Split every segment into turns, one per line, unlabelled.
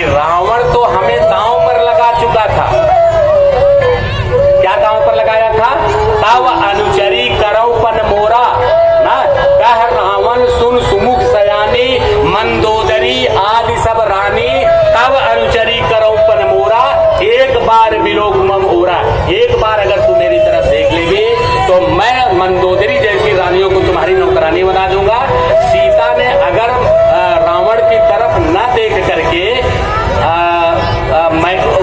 कि रावण तो हमें दांव पर लगा चुका था। क्या दांव पर लगाया था? तब अनुचरी करौपन मोरा ना, कह रावण सुन सुमुख सयानी, मंदोदरी आदि सब रानी, तब अनुचरी करौपन मोरा, एक बार विलोक मम ओरा। एक बार अगर तू मेरी तरफ देख लेगी तो मैं मंदोदरी जैसी रानियों को तुम्हारी नौकरानी बना दूंगा। सीता ने अगर रावण की तरफ न देख करके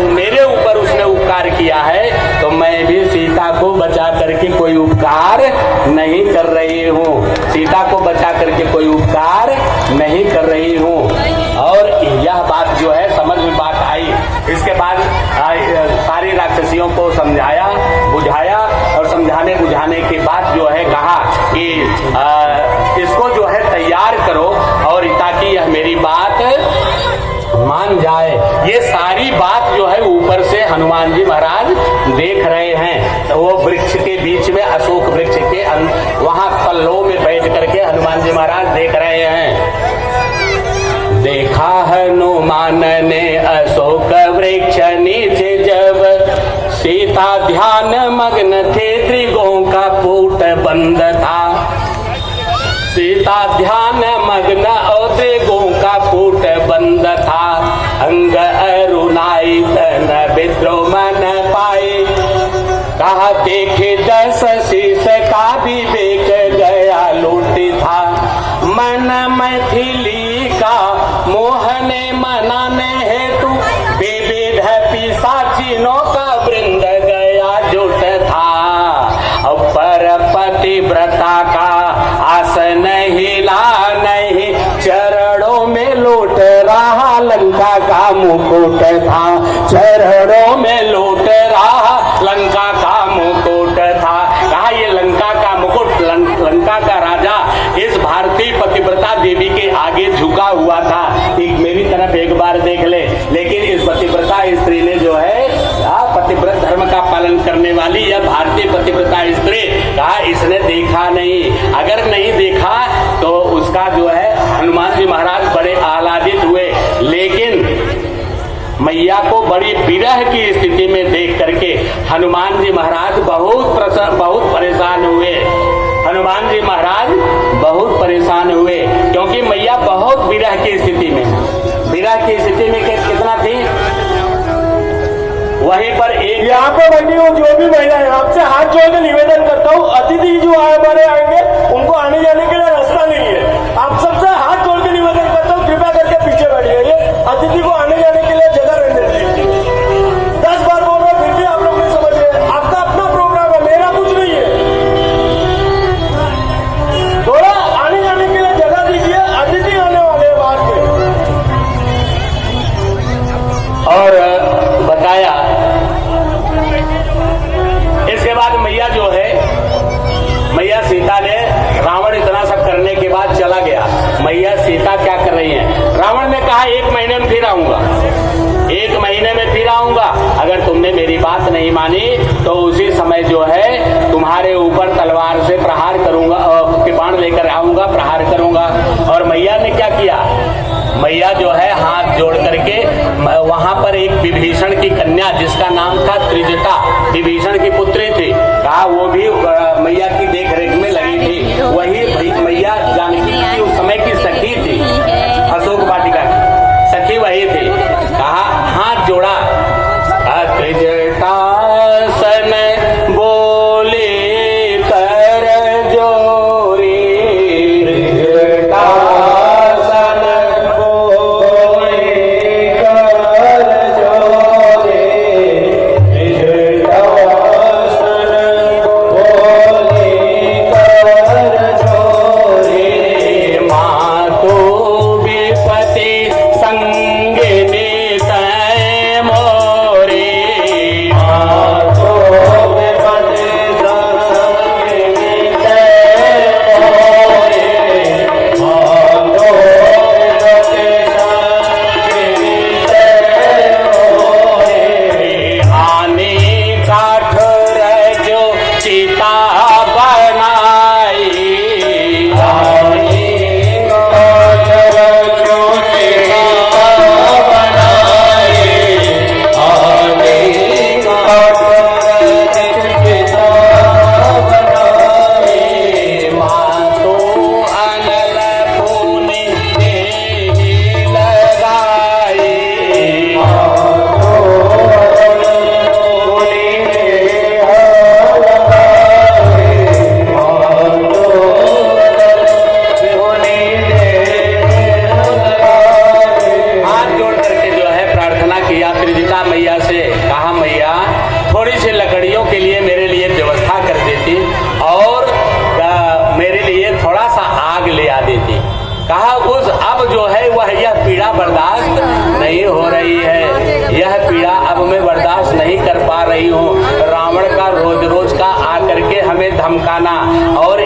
मेरे ऊपर उसने उपकार किया है, तो मैं भी सीता को बचा करके कोई उपकार नहीं कर रही हूँ। सीता को बचा करके कोई उपकार नहीं कर रही हूँ। और यह बात जो है समझ में बात आई। इसके बाद सारी राक्षसियों को समझाया बुझाया, और समझाने बुझाने के बाद जो है कहा कि इसको जो है तैयार करो, और ताकि यह मेरी बात मान जाए। ये सारी बात जो है ऊपर से हनुमान जी महाराज देख रहे हैं। तो वो वृक्ष के बीच में, अशोक वृक्ष के वहां पल्लों में बैठ करके हनुमान जी महाराज देख रहे हैं। देखा हनुमान ने अशोक वृक्ष नीचे जब, सीता ध्यान मग्न थे, त्रिगों का पूट बंद था। सीता ध्यान मग्न और त्रिगों का पूट बंद था। अंग अरुणाई तन विद्रोह मन पाए, कहा देखे 10 शीश का विवेक गया लूटी था। मन मैथिली का मोहने मनाने हेतु, विविध पिशाचिनों का वृंद गया जुट था। पर पतिव्रता का आसन हिला नहीं, चरणों में लौट रहा लंका का मुकुट था। चरणों में लौट रहा लंका का मुकुट था। कहा ये लंका का मुकुट, लंका का राजा इस भारतीय पतिव्रता देवी के आगे झुका हुआ था। एक मेरी तरफ एक बार देख ले। लेकिन इस पतिव्रता स्त्री ने जो है पतिव्रत धर्म का पालन करने वाली यह भारतीय पतिव्रता स्त्री, कहा इसने देखा नहीं। अगर नहीं देखा तो उसका जो है हनुमान जी महाराज बड़े आह्लादित हुए। लेकिन मैया को बड़ी विरह की स्थिति में देख करके हनुमान जी महाराज बहुत परेशान हुए। हनुमान जी महाराज बहुत परेशान हुए, क्योंकि मैया बहुत विरह की स्थिति में, विरह की स्थिति में कितना थी। वहीं पर एक
यहाँ पे बैठी हूँ जो भी महिला है, आपसे हाथ जोड़ के निवेदन करता हूँ, अतिथि जो हमारे आएंगे उनको आने जाने के लिए रास्ता नहीं है। आप सबसे हाथ जोड़ के निवेदन करता हूँ, कृपया करके पीछे बैठिए। ये अतिथि को आने जाने के लिए जगह रहने दीजिए। 10 बार बोल रहा हूँ, फिर भी आप लोग नहीं समझ रहे। आपका अपना प्रोग्राम है, मेरा कुछ नहीं है। थोड़ा आने जाने के लिए जगह दीजिए, अतिथि आने वाले हैं बाहर के।
और बताया इसके बाद मैया जो है, मैया सीता ने, रावण इतना सब करने के बाद चला गया। मैया सीता क्या कर रही है? रावण ने कहा 1 महीने में फिर आऊंगा, 1 महीने में फिर आऊंगा। अगर तुमने मेरी बात नहीं मानी तो उसी समय जो है तुम्हारे ऊपर तलवार से प्रहार करूंगा, बाण लेकर आऊंगा, प्रहार करूंगा। और मैया ने क्या किया? मैया जो है हाथ जोड़ करके वहां पर एक विभीषण की कन्या जिसका नाम था त्रिजटा, विभीषण की पुत्री थी, कहा वो भी मैया की देख रेख में लगी थी। वही मैया जानकी की उस समय की सखी थी, अशोक वाटिका की सखी वही थी। कहा हाथ जोड़ा, त्रिजटा सन बोले कर जोरी, त्रिजटा
बोले
कहा मैया थोड़ी सी लकड़ियों के लिए मेरे लिए व्यवस्था कर देती और मेरे लिए थोड़ा सा आग ले आ देती। कहा उस अब जो है वह यह पीड़ा बर्दाश्त नहीं हो रही है, यह पीड़ा अब मैं बर्दाश्त नहीं कर पा रही हूँ। रावण का रोज रोज का आकर के हमें धमकाना और